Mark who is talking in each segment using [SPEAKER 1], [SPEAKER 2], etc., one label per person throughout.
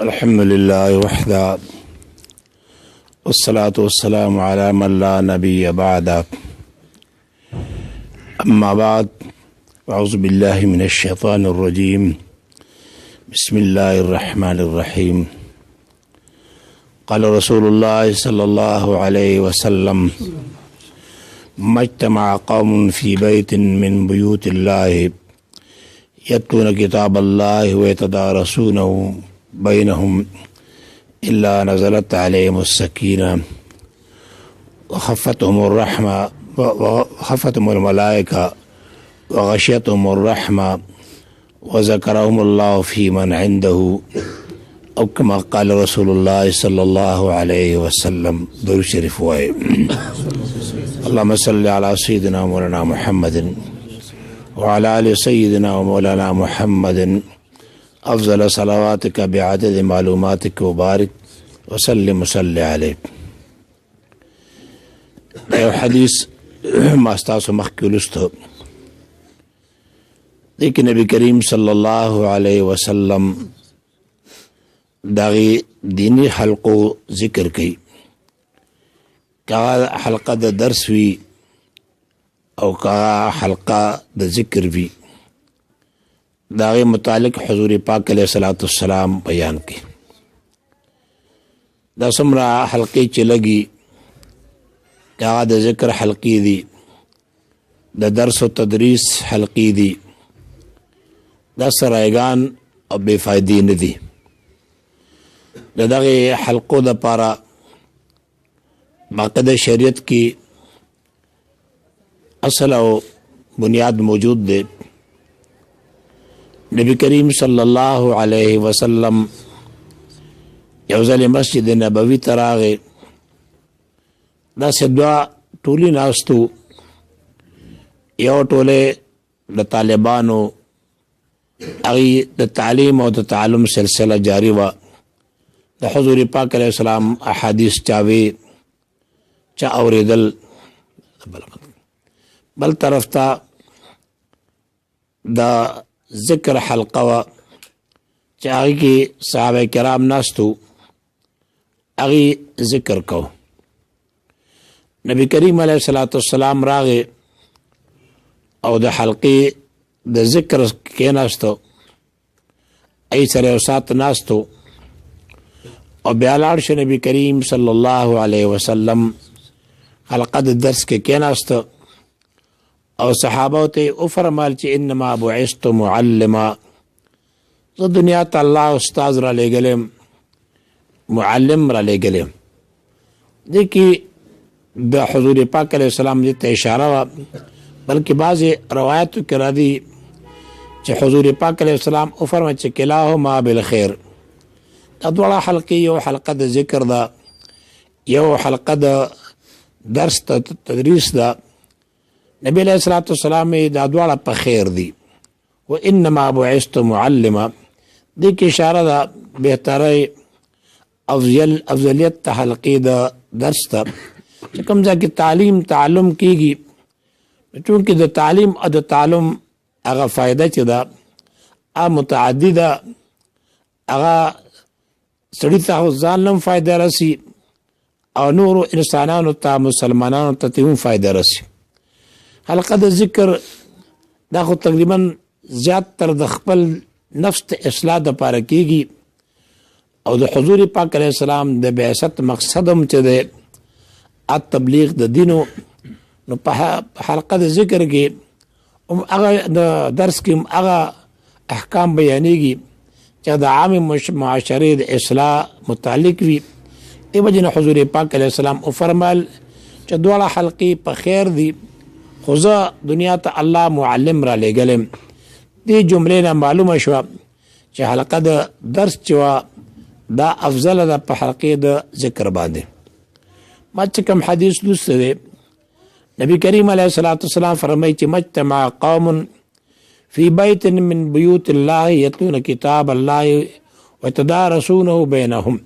[SPEAKER 1] الحمد لله وحده والصلاة والسلام على من لا نبي بعده أما بعد أعوذ بالله من الشيطان الرجيم بسم الله الرحمن الرحيم قال رسول الله صلى الله عليه وسلم ما اجتمع قوم في بيت من بيوت الله يتلون كتاب الله ويتدارسونه بينهم إلا نزلت عليهم السكينة وخفتهم الرحمة وخفتهم الملائكة وغشيتهم الرحمة وذكرهم الله في من عنده أو كما قال رسول الله صلى الله عليه وسلم. درود شریف وایي. اللهم صل على سيدنا مولانا محمد وعلى آل سيدنا ومولانا محمد أفضل صلواتك بعدد معلوماتك وبارك وسلم وصل عليه. یو حدیث ما ستاسو مخکې ولوسته دی کې نبی کریم صلی الله علیه وسلم دغه دینی حلقو ذکر کوي. که حلقه د درس وي او که حلقه د ذکر وي داغه متعلق حضور پاک علیہ الصلوۃ والسلام بیان کی. دا سمرا حلقې چې لګي دا د ذکر حلقې دي، د درس او تدریس حلقې دي، دا سرایگان او بے فائدې نه دي. دغه حلقو د پاره باقاعده شریعت کې اصل او بنیاد موجود دی. نبی کریم صلی الله علیه وسلم یو ځل مسجد نبوي ته راغی. داسې دوه ټولې ناستو، یو ټولې د طالبانو هغې د تعلیم او د تعلم سلسله جاری وه. د حضور پاک علیه السلام احادیث چاوي چا اورېدل. بل طرف ته د ذکر حلقه و چې هغې کې صحابه کرام ناستو، هغې ذکر کو. نبی کریم علیه الصلاۃ والسلام راغې او د حلقې د ذکر کېناستو، ای سره یو ساعت ناستو او بیا لاړ شو. نبی کریم صلی الله علیه وسلم حلقه د درس کې کېناستو او صحابه ته وفرمایل چې انما بعثت معلما، زه دنیا ته الله استاد را لېږلم، معلم را لېږلم. دې کې د حضور پاک علیه السلام دې ته اشاره وه. بلکې بعضې روایتو کې راځي چې حضور پاک علیه السلام وفرمایل چې کلاهما بالخیر. دا دواړه حلقې، یو حلقه د ذکر ده، یو حلقه د درس تدریس ده. نبی علیہ الصلوۃ والسلام دا دواړه په خیر دي. و انما بعثت معلما، دې کې اشاره ده بهترۍ افضلیت ته حلقې د درس ته چې کوم ځای کې تعلیم تعلم کېږي. چونکې د تعلیم او د تعلم هغه فایده چې ده هغه متعدي ده، هغه سړي ته ځان هم فایده رسي او نورو انسانانو ته مسلمانانو ته هم فایده رسي. حلقه د ذکر دا خو تقریبا زیات تر د خپل نفس ته اصلاح دپاره کېږي او د حضور پاک علیه السلام د بعثت مقصد هم چې دی تبلیغ د دینو. نو په حلقه د ذکر کې هم هغه د درس کې هم هغه احکام بیانېږي چې د عام معاشرې د اصلاح متعلق وي. دې وجې نه حضور پاک علیه السلام وفرمایل چې دواړه حلقې په خیر دي، خو زه دنیا ته الله معلم را لېږلم. دې جملې نه معلومه شوه چې حلقه د درس چې وه دا افضله ده په حلقې د ذکر باندې. ما چې کوم حدیث لوستی دی، نبی کریم علیه الصلاۃ والسلام فرمایي چې مجتمع قوم فی بیت من بیوت الله یتلون کتاب الله وتدارسونه بینهم.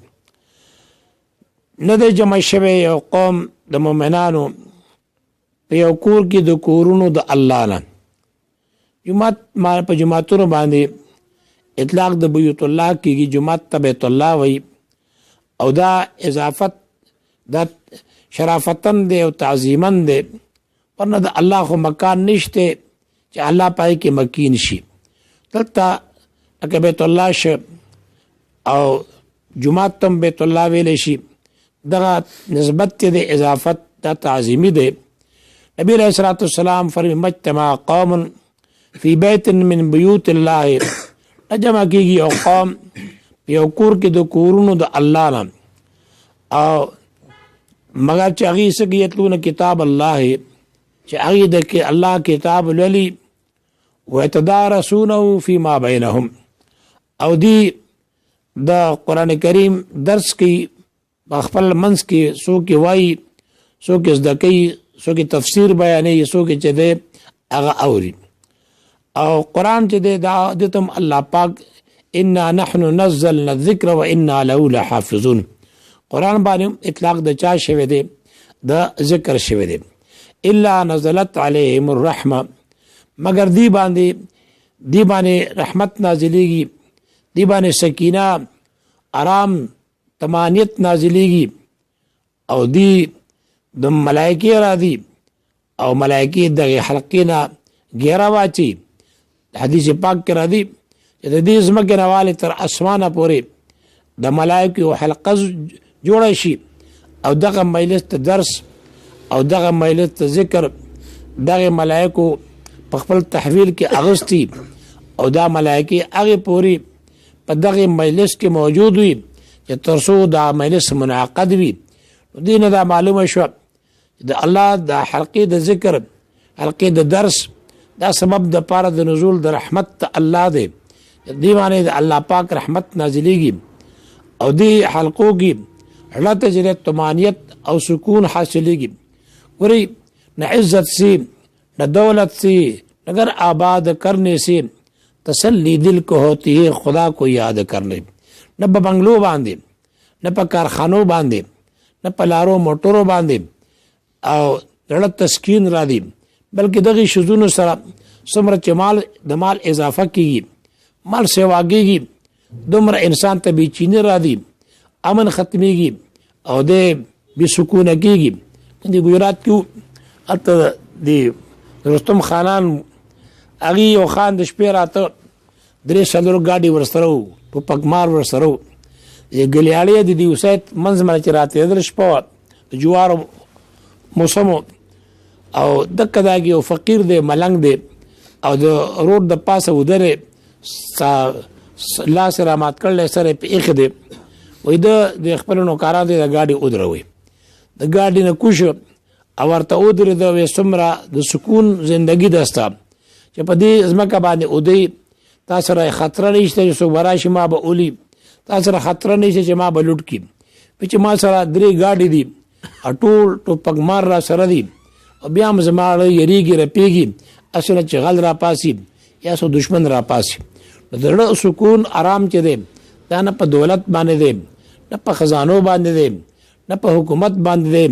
[SPEAKER 1] نه دی جمع شوی یو قوم د مؤمنانو په یو کور کې د کورونو د الله نه. جماعت په جماعتونو باندې اطلاق د بیت الله کېږي، جمعات ته بیت الله وایي، او دا اضافت دا شرافتن دی او تعظیمن دی، ورنه د الله خو مکان نشته چې الله پای کې مکین شي. دلته لکه بیت الله شه او جمعات تم بیت الله ویلی شي، دغه نسبت ته د اضافت دا تعظیمی دی. نبی علیہ الصلوۃ والسلام فرمایي مجتمع قوم فی بیت من بیوت الله، جمع کېږي او قوم په یو کور کې د کورونو د الله نه، او مگر چې هغې څه کې یتلون کتاب الله، چې هغې د الله کتاب لولي، ویتدارسونه فیما بینهم، او دی د قرآن کریم درس کې په خپل منځ کې څوک یې وایي، څوک یې زده کوي، څوک یې تفسیر بیانوي، څوک یې چې دی هغه اوري. او قرآن چې دی دا د تم الله پاک انا نحن نزلنا الذکر و انا له لحافظون، قرآن باندې اطلاق د چا شوی دی؟ د ذکر شوی دی. الا نزلت علیهم الرحمه، مگر دی باندې رحمت نازلیږي، دی باندې سکینه، آرام، طمانیت نازلیږي، او دی د ملائکې را دي، او ملائکې دغه حلقې نه ګیره واچي. حدیث پاک کې را دي چې د دې ځمکې نه والې تر اسمانه پورې د ملائکو حلقه جوړه شي، او دغه مجلس ته درس او دغه مجلس ته ذکر دغه ملائکو په خپل تحویل کې اغستی، او دا ملائکې هغې پورې په دغه مجلس کې موجود وي چې تر څو دا مجلس منعقد وي. دې نه دا معلومه شوه د الله د حلقې د ذکر، حلقې د درس، دا سبب د پاره د نزول د رحمت الله دی. دې باندې د الله پاک رحمت نازلیږي، او دې حلقو کې اللہ تجرے طمانیت اور سکون حاصلیږي. ګورئ نہ عزت سے نہ دولت سے مگر آباد کرنے سے تسلی دل کو ہوتی ہے خدا کو یاد کرنے. نہ په بنگلو باندې، نہ په کارخانو باندې، نہ په لارو موټرو باندې او زړه تسکین را دي، بلکې دغه شذونو سره څومره چې مال اضافه کیږي، مال سیواګیږي، دومره انسان ته بېچیني را دي، امن ختمیږي او د بې سکونه کیږي. د ګجرات کې هلته د رستم خانان هغې یو خان د شپې راته 3 ګاډي ورسره وو، ټوپکمار ورسره وو، ګلیاړی د دې وسایت منځ باندې چې راتېدل شپه وه د جوارو موسم، او دکه داګي یو فقیر دی، ملنګ دی، او د روډ د پاسه ودرې لاس یې رامات کړلی، سر یې په ایښی دی، وایي د خپلو نوکرانو ته د ګاډي ودروئ. د ګاډي نه کوش او ورته ودرېده، وایي څومره د سکون زندګي ده ستا چې په دې ځمکه باندې ودئ، تا سره خطره نشته چې څوک به راشي ما به اولي، تا سره خطره نشته چې ما به لوټ کړي، چې ما سره 3 ګاډي دي، ټول ټوپکمار را سره دي، او بیا هم زما یریږي رپېږي، اصله چې غل را پاسي یا څو دشمن را پاسي. د زړه سکون آرام چې دی دا نه په دولت باندې دی، نه په خزانو باندې دی، نه په حکومت باندې دی،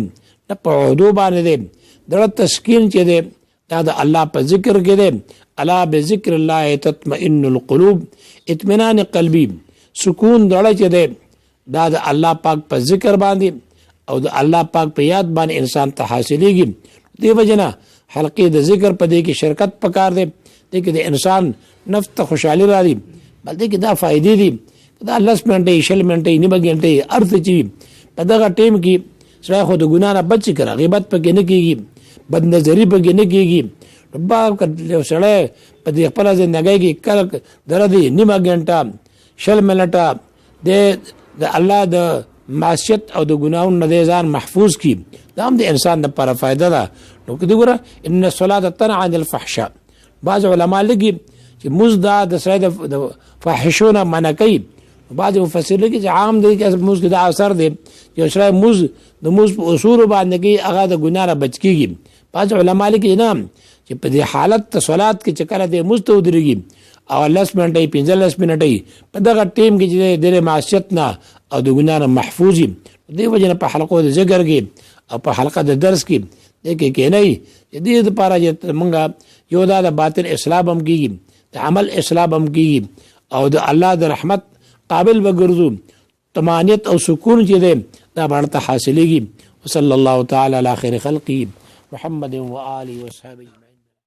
[SPEAKER 1] نه په عهدو باندې دی. زړه تسکین چې دی دا د الله په ذکر کې دی. الا بذکر الله تطمئن القلوب، اطمینان قلبی، سکون زړه چې دی دا د الله پاک په ذکر باندې او د الله پاک په یاد باندې انسان ته حاصلېږي. دې وجه نه حلقې د ذکر په دې کې شرکت پکار دی، دې کې د انسان نفس ته خوشحالي را دي، بل دې کې دا فائدې دي. دا 10 منټې 20 منټې نیمه غنټې ارته چې په دغه ټیم کې سړی خو د ګناه نه بچ کړه، غیبت پکې نه کېږي، بد نظري پکې نه کېږي. سړی په دې خپله زندګۍ کې کله دره دی نیمه غنټه 20 منټه د الله د معصیت او د ګناهونو نه د ځان محفوظ کړي، دا هم د انسان لپاره فایده ده. نو که دې ګوره ان الصلاة تنهی عن الفحشاء، بعض علما لګي چې مزد د سړی د فاحشو نه منع کوي، بعض مفسر لګي چې عام دی چې مزد دا اثر دی چې سړی د مزد په اصولو باندې کوي هغه د ګناه نه بچ کېږي. بعض علما لګي نه چې په دې حالت ته صلات کې چې کله د مزد ته ودرېږي او 10 منټې 15 منټې په دغه ټیم کې چې د معصیت نه او د ګناه نه محفوظ وي. دې وجه نه په حلقو د ذکر کې او په حلقه د درس کې دې کې کېنئ چې دې دپاره چې موږ یو دا د باطن اصلاح هم کېږي، د عمل اصلاح هم کېږي، او د الله د رحمت قابل وګرځو. طمانیت او سکون چې دی دا باندې حاصلېږي. وصلی الله تعالی علی خیر خلقه محمد و آله و صحبه.